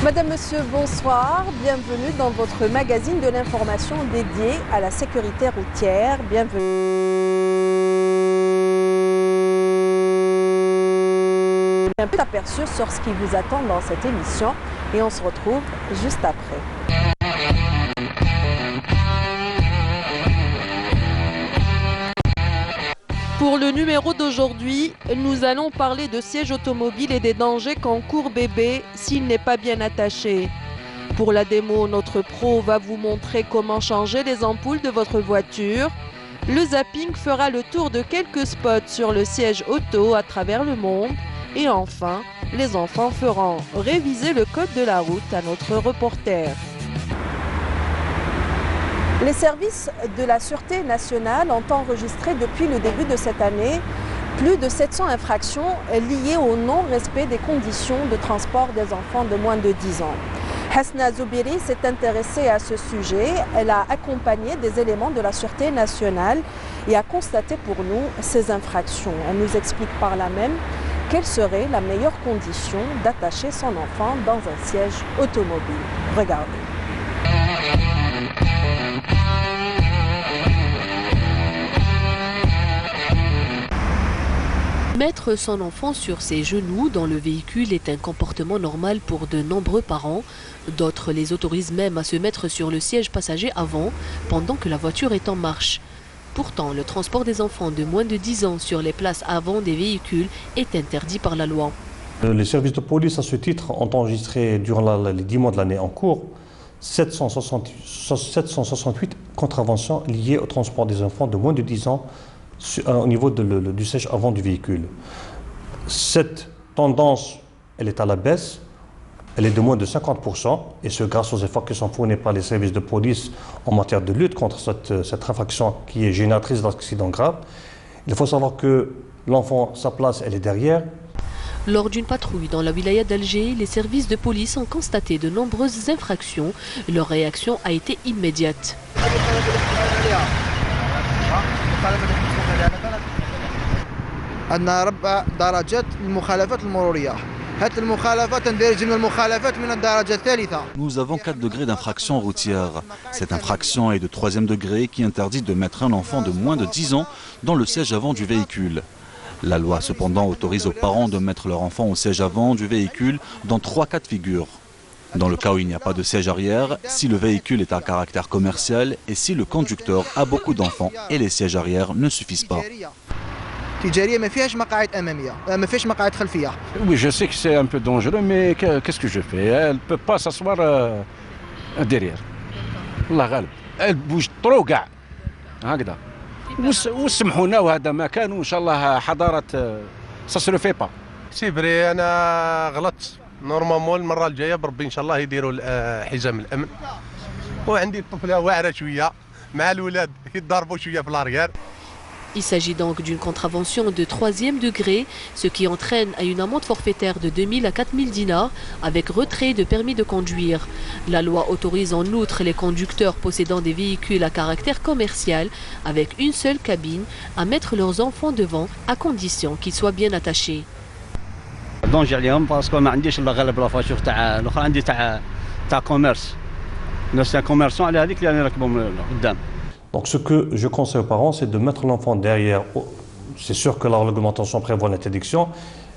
Madame, Monsieur, bonsoir. Bienvenue dans votre magazine de l'information dédié à la sécurité routière. Bienvenue. Un peu aperçu sur ce qui vous attend dans cette émission et on se retrouve juste après. Pour le numéro d'aujourd'hui, nous allons parler de sièges automobiles et des dangers qu'encourt bébé s'il n'est pas bien attaché. Pour la démo, notre pro va vous montrer comment changer les ampoules de votre voiture. Le zapping fera le tour de quelques spots sur le siège auto à travers le monde. Et enfin, les enfants feront réviser le code de la route à notre reporter. Les services de la Sûreté nationale ont enregistré depuis le début de cette année plus de 700 infractions liées au non-respect des conditions de transport des enfants de moins de 10 ans. Hasna Zoubiri s'est intéressée à ce sujet. Elle a accompagné des éléments de la Sûreté nationale et a constaté pour nous ces infractions. Elle nous explique par là même quelle serait la meilleure condition d'attacher son enfant dans un siège automobile. Regardez. Mettre son enfant sur ses genoux dans le véhicule est un comportement normal pour de nombreux parents. D'autres les autorisent même à se mettre sur le siège passager avant, pendant que la voiture est en marche. Pourtant, le transport des enfants de moins de 10 ans sur les places avant des véhicules est interdit par la loi. Les services de police, à ce titre, ont enregistré durant les 10 mois de l'année en cours 768 contraventions liées au transport des enfants de moins de 10 ans au niveau du siège avant du véhicule. Cette tendance, elle est à la baisse, elle est de moins de 50%, et ce grâce aux efforts qui sont fournis par les services de police en matière de lutte contre cette infraction qui est génératrice d'accidents graves. Il faut savoir que l'enfant, sa place, elle est derrière. Lors d'une patrouille dans la wilaya d'Alger, les services de police ont constaté de nombreuses infractions. Leur réaction a été immédiate. Nous avons 4 degrés d'infraction routière. Cette infraction est de 3e degré qui interdit de mettre un enfant de moins de 10 ans dans le siège avant du véhicule. La loi cependant autorise aux parents de mettre leur enfant au siège avant du véhicule dans 3 cas de figure. Dans le cas où il n'y a pas de siège arrière, si le véhicule est à caractère commercial et si le conducteur a beaucoup d'enfants et les sièges arrière ne suffisent pas. Oui, je sais que c'est un peu dangereux, mais qu'est-ce que je fais? Elle ne peut pas s'asseoir derrière. Elle bouge trop gars. هكذا. وسمحونا وهذا ما كان وإن شاء الله حضارة ça se le fait pas. سي فري أنا غلطت. نورمالمون المرة الجاية بربي إن شاء الله يديروا حزام الأمن. وعندي الطفلة واعرة شوية مع الولاد يتضربوا شوية في الأريار. Il s'agit donc d'une contravention de 3e degré, ce qui entraîne à une amende forfaitaire de 2000 à 4000 dinars avec retrait de permis de conduire. La loi autorise en outre les conducteurs possédant des véhicules à caractère commercial avec une seule cabine à mettre leurs enfants devant à condition qu'ils soient bien attachés. دونجي عليهم باسكو ما عنديش الا غالب لافاشور تاع الاخرى عندي تاع كوميرس الناس تاع كوميرسون على هذيك اللي نركبهم قدام. Donc ce que je conseille aux parents, c'est de mettre l'enfant derrière. C'est sûr que la réglementation prévoit l'interdiction,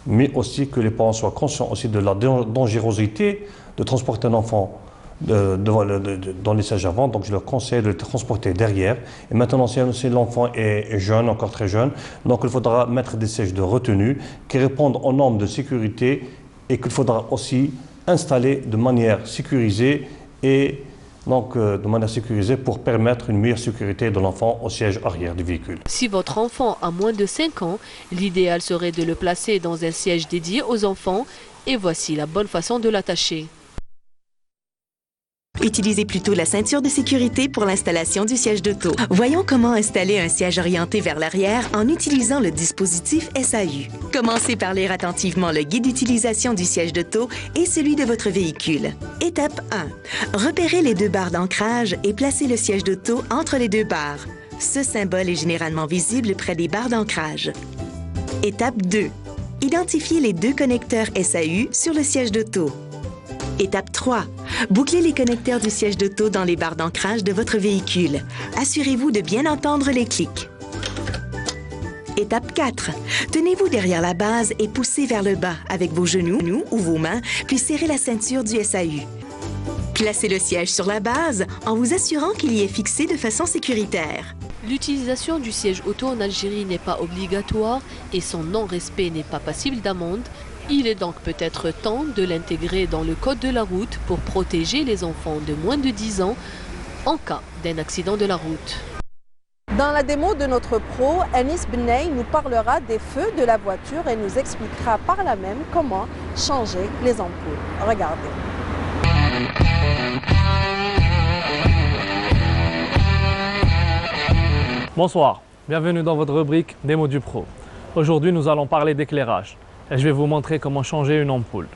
mais aussi que les parents soient conscients aussi de la dangerosité de transporter un enfant dans les sièges avant. Donc je leur conseille de le transporter derrière. Et maintenant, si l'enfant est jeune, encore très jeune, donc il faudra mettre des sièges de retenue qui répondent aux normes de sécurité et qu'il faudra aussi installer de manière sécurisée pour permettre une meilleure sécurité de l'enfant au siège arrière du véhicule. Si votre enfant a moins de 5 ans, l'idéal serait de le placer dans un siège dédié aux enfants et voici la bonne façon de l'attacher. Utilisez plutôt la ceinture de sécurité pour l'installation du siège d'auto. Voyons comment installer un siège orienté vers l'arrière en utilisant le dispositif SAU. Commencez par lire attentivement le guide d'utilisation du siège d'auto et celui de votre véhicule. Étape 1. Repérez les deux barres d'ancrage et placez le siège d'auto entre les deux barres. Ce symbole est généralement visible près des barres d'ancrage. Étape 2. Identifiez les deux connecteurs SAU sur le siège d'auto. Étape 3. Bouclez les connecteurs du siège d'auto dans les barres d'ancrage de votre véhicule. Assurez-vous de bien entendre les clics. Étape 4. Tenez-vous derrière la base et poussez vers le bas avec vos genoux ou vos mains, puis serrez la ceinture du SAU. Placez le siège sur la base en vous assurant qu'il y est fixé de façon sécuritaire. L'utilisation du siège auto en Algérie n'est pas obligatoire et son non-respect n'est pas passible d'amende. Il est donc peut-être temps de l'intégrer dans le code de la route pour protéger les enfants de moins de 10 ans en cas d'un accident de la route. Dans la démo de notre pro, Anis Benay nous parlera des feux de la voiture et nous expliquera par là même comment changer les ampoules. Regardez. Bonsoir, bienvenue dans votre rubrique Démo du Pro. Aujourd'hui, nous allons parler d'éclairage et je vais vous montrer comment changer une ampoule.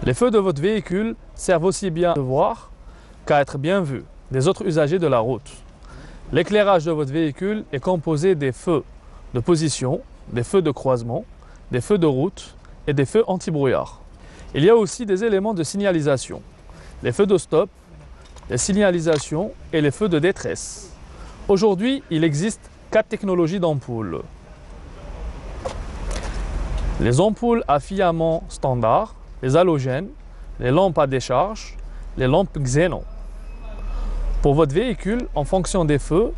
Les feux de votre véhicule servent aussi bien à voir qu'à être bien vus des autres usagers de la route. L'éclairage de votre véhicule est composé des feux de position, des feux de croisement, des feux de route et des feux anti-brouillard. Il y a aussi des éléments de signalisation, les feux de stop, les signalisations et les feux de détresse. Aujourd'hui, il existe 4 technologies d'ampoules. Les ampoules à filament standard, les halogènes, les lampes à décharge, les lampes xénon. Pour votre véhicule, en fonction des feux,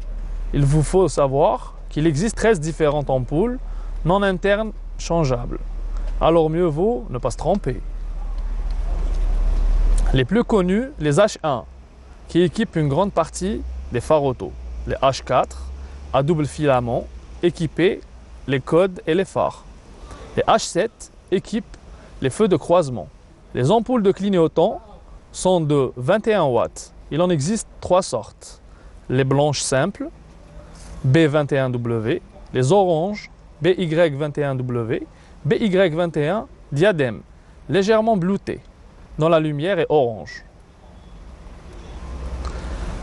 il vous faut savoir qu'il existe 13 différentes ampoules non internes changeables. Alors mieux vaut ne pas se tromper. Les plus connus, les H1, qui équipent une grande partie des phares auto. Les H4, à double filament, équipés les codes et les phares. Les H7 équipent les feux de croisement. Les ampoules de clignotant sont de 21 watts. Il en existe 3 sortes. Les blanches simples, B21W, les oranges, BY21W, BY21 diadème, légèrement bleutées, dont la lumière est orange.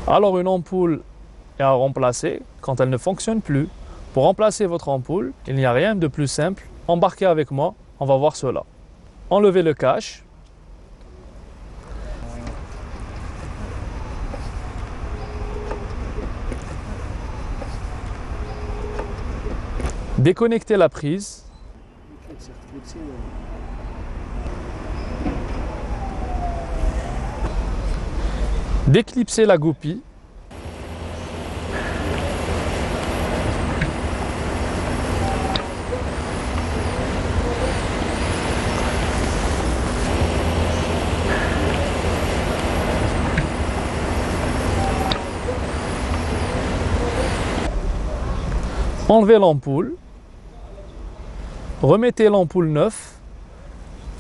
Alors une ampoule est à remplacer quand elle ne fonctionne plus. Pour remplacer votre ampoule, il n'y a rien de plus simple. Embarquez avec moi, on va voir cela. Enlevez le cache. Déconnectez la prise. Déclipsez la goupille. Enlevez l'ampoule, remettez l'ampoule neuve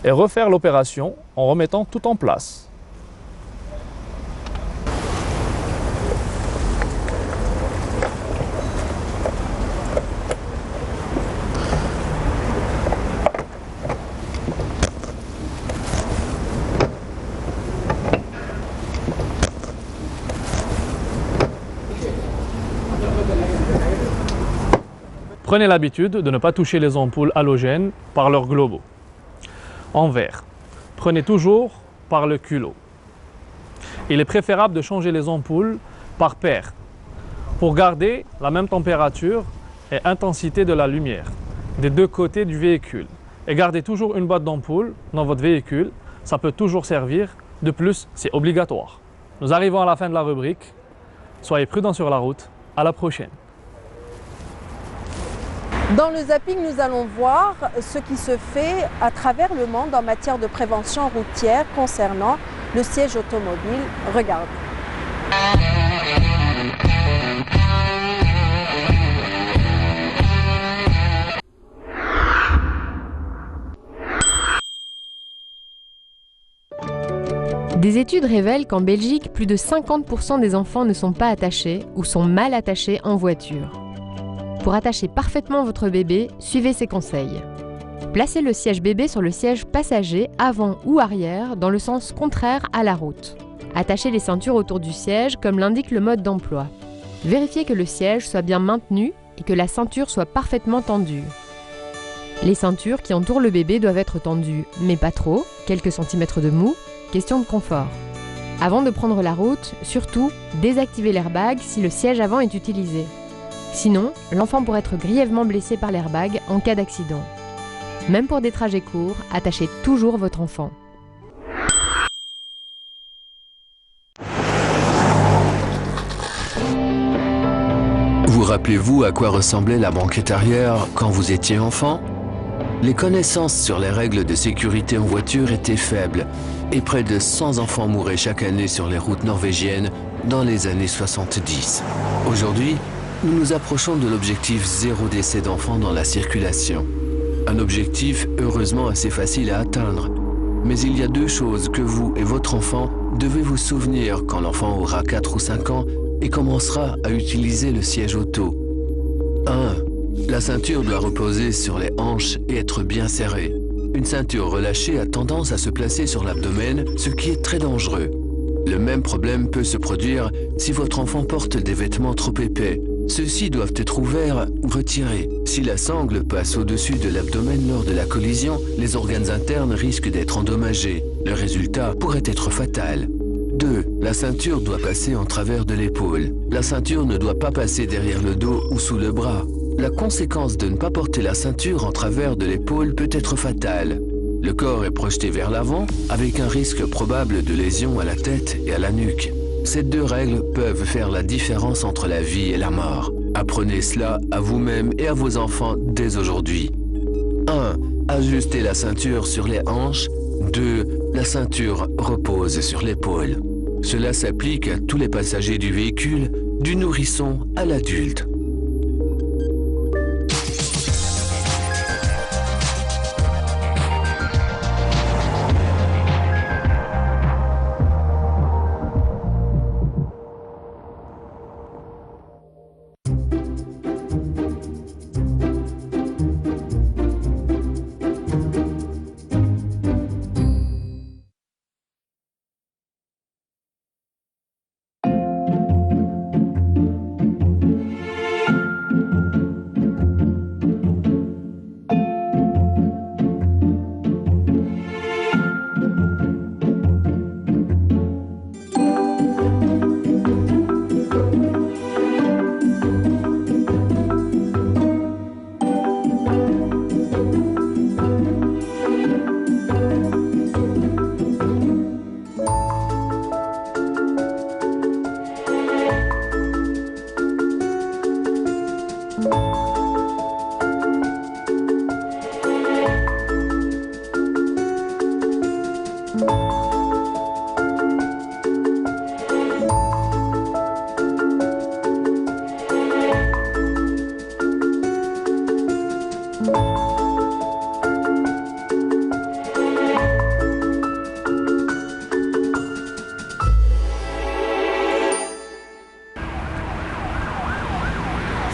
et refaire l'opération en remettant tout en place. Prenez l'habitude de ne pas toucher les ampoules halogènes par leurs globaux. En verre, prenez toujours par le culot. Il est préférable de changer les ampoules par paire pour garder la même température et intensité de la lumière des deux côtés du véhicule. Et gardez toujours une boîte d'ampoule dans votre véhicule, ça peut toujours servir. De plus, c'est obligatoire. Nous arrivons à la fin de la rubrique. Soyez prudents sur la route. À la prochaine. Dans le zapping, nous allons voir ce qui se fait à travers le monde en matière de prévention routière concernant le siège automobile. Regardez. Des études révèlent qu'en Belgique, plus de 50% des enfants ne sont pas attachés ou sont mal attachés en voiture. Pour attacher parfaitement votre bébé, suivez ces conseils. Placez le siège bébé sur le siège passager avant ou arrière dans le sens contraire à la route. Attachez les ceintures autour du siège comme l'indique le mode d'emploi. Vérifiez que le siège soit bien maintenu et que la ceinture soit parfaitement tendue. Les ceintures qui entourent le bébé doivent être tendues, mais pas trop, quelques centimètres de mou, question de confort. Avant de prendre la route, surtout, désactivez l'airbag si le siège avant est utilisé. Sinon, l'enfant pourrait être grièvement blessé par l'airbag en cas d'accident. Même pour des trajets courts, attachez toujours votre enfant. Vous rappelez-vous à quoi ressemblait la banquette arrière quand vous étiez enfant? Les connaissances sur les règles de sécurité en voiture étaient faibles et près de 100 enfants mouraient chaque année sur les routes norvégiennes dans les années 70. Aujourd'hui, nous nous approchons de l'objectif 0 décès d'enfants dans la circulation. Un objectif heureusement assez facile à atteindre. Mais il y a deux choses que vous et votre enfant devez vous souvenir quand l'enfant aura 4 ou 5 ans et commencera à utiliser le siège auto. 1. La ceinture doit reposer sur les hanches et être bien serrée. Une ceinture relâchée a tendance à se placer sur l'abdomen, ce qui est très dangereux. Le même problème peut se produire si votre enfant porte des vêtements trop épais. Ceux-ci doivent être ouverts ou retirés. Si la sangle passe au-dessus de l'abdomen lors de la collision, les organes internes risquent d'être endommagés. Le résultat pourrait être fatal. 2. La ceinture doit passer en travers de l'épaule. La ceinture ne doit pas passer derrière le dos ou sous le bras. La conséquence de ne pas porter la ceinture en travers de l'épaule peut être fatale. Le corps est projeté vers l'avant avec un risque probable de lésion à la tête et à la nuque. Ces deux règles peuvent faire la différence entre la vie et la mort. Apprenez cela à vous-même et à vos enfants dès aujourd'hui. 1. Ajustez la ceinture sur les hanches. 2. La ceinture repose sur l'épaule. Cela s'applique à tous les passagers du véhicule, du nourrisson à l'adulte.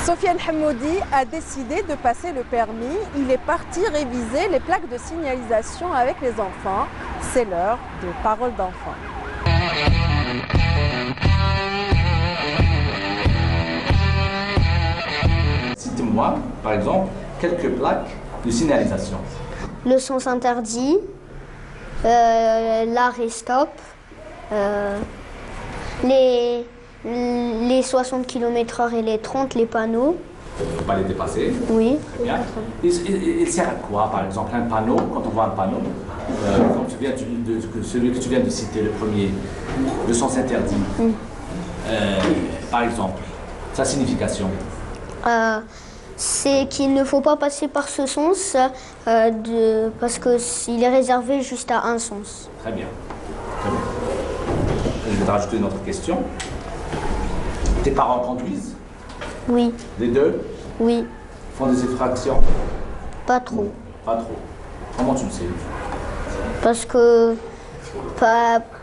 Sofiane Hamoudi a décidé de passer le permis. Il est parti réviser les plaques de signalisation avec les enfants. C'est l'heure de Paroles d'enfants. Citez-moi, par exemple, quelques plaques de signalisation. Le sens interdit, l'arrêt stop, les 60 km/h et les 30, les panneaux. Il ne faut pas les dépasser. Oui. Très bien. Il sert à quoi, par exemple, un panneau, quand on voit un panneau, comme celui que tu viens de citer, le premier, le sens interdit, par exemple, sa signification? C'est qu'il ne faut pas passer par ce sens parce qu'il est réservé juste à un sens. Très bien. Très bien. Je vais te rajouter une autre question. Tes parents conduisent? Oui. Les deux? Oui. Font des infractions? Pas trop. Pas trop. Comment tu le sais? Parce que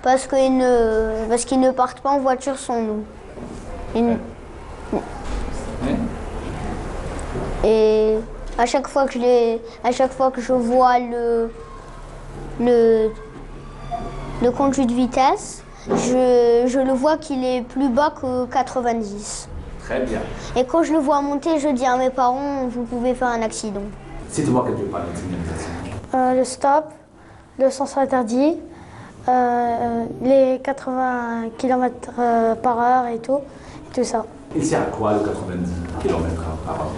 Parce qu'ils ne partent pas en voiture sans nous. Et à chaque fois que je vois le conduit de vitesse, je le vois qu'il est plus bas que 90. Très bien. Et quand je le vois monter, je dis à mes parents, vous pouvez faire un accident. Cite-moi quelques panneaux de signalisation. Le stop, le sens interdit, les 80 km par heure et tout ça. Il sert à quoi le 90 km par heure?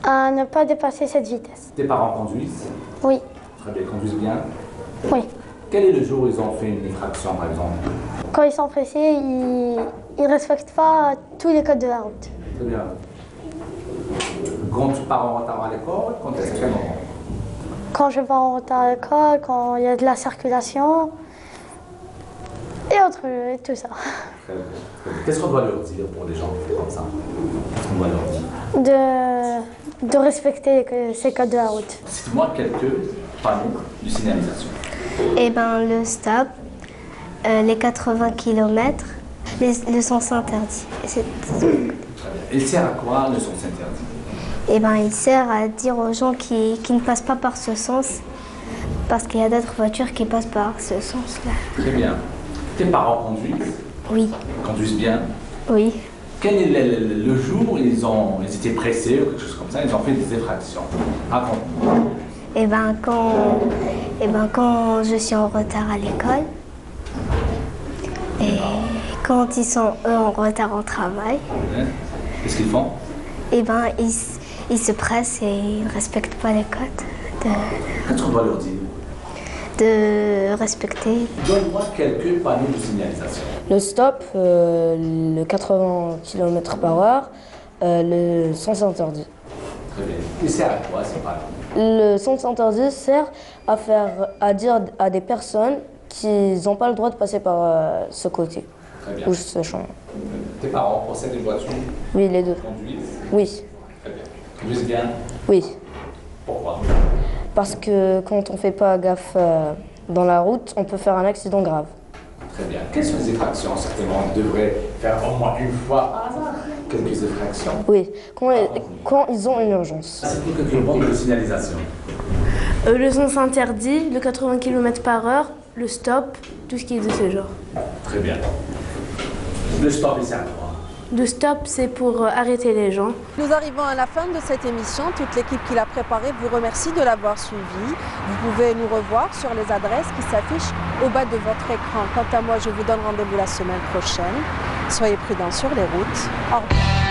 À ne pas dépasser cette vitesse. Tes parents conduisent? Oui. Très bien, ils conduisent bien? Oui. Quel est le jour où ils ont fait une infraction, par exemple? Quand ils sont pressés, ils ne respectent pas tous les codes de la route. Très bien. Quand tu pars en retard à l'école, quand est-ce quel moment? Quand je pars en retard à l'école, quand il y a de la circulation et tout ça. Très bien. Qu'est-ce qu'on doit leur dire pour des gens qui font comme ça? Qu'est-ce qu'on doit leur dire? De respecter ces codes de la route. Cite-moi quelques panneaux de signalisation. Eh bien, le stop, les 80 km, le sens interdit. Il sert à quoi le sens interdit? Eh bien, il sert à dire aux gens qui ne passent pas par ce sens, parce qu'il y a d'autres voitures qui passent par ce sens-là. Très bien. Tes parents conduisent? Oui. Ils conduisent bien? Oui. Quel est le jour où ils étaient pressés ou quelque chose comme ça, ils ont fait des infractions? Raconte-moi. Eh bien, quand je suis en retard à l'école, et quand ils sont eux en retard au travail, qu'est-ce qu'ils font? Eh bien, ils se pressent et ils ne respectent pas les codes. Qu'est-ce qu'on doit leur dire? De respecter. Donne-moi quelques panneaux de signalisation. Le stop, le 80 km par heure, le sens interdit. Très bien. Il sert à quoi ces panneaux? Le sens interdit sert à dire à des personnes qu'ils n'ont pas le droit de passer par ce côté. Très bien. Ou ce chemin. Tes parents possèdent une voiture? Oui, les deux. Conduisent? Oui. Très bien. Conduisent bien? Oui. Pourquoi? Parce que quand on ne fait pas gaffe dans la route, on peut faire un accident grave. Très bien. Quelles sont les infractions? Certainement, on devrait faire au moins une fois par hasard quelques infractions. Oui, quand ils ont une urgence. C'est pour quelques bandes de signalisation. Le sens interdit, le 80 km par heure, le stop, tout ce qui est de ce genre. Très bien. Le stop, il sert à quoi? Le stop, c'est pour arrêter les gens. Nous arrivons à la fin de cette émission. Toute l'équipe qui l'a préparée vous remercie de l'avoir suivi. Vous pouvez nous revoir sur les adresses qui s'affichent au bas de votre écran. Quant à moi, je vous donne rendez-vous la semaine prochaine. Soyez prudents sur les routes. Au revoir.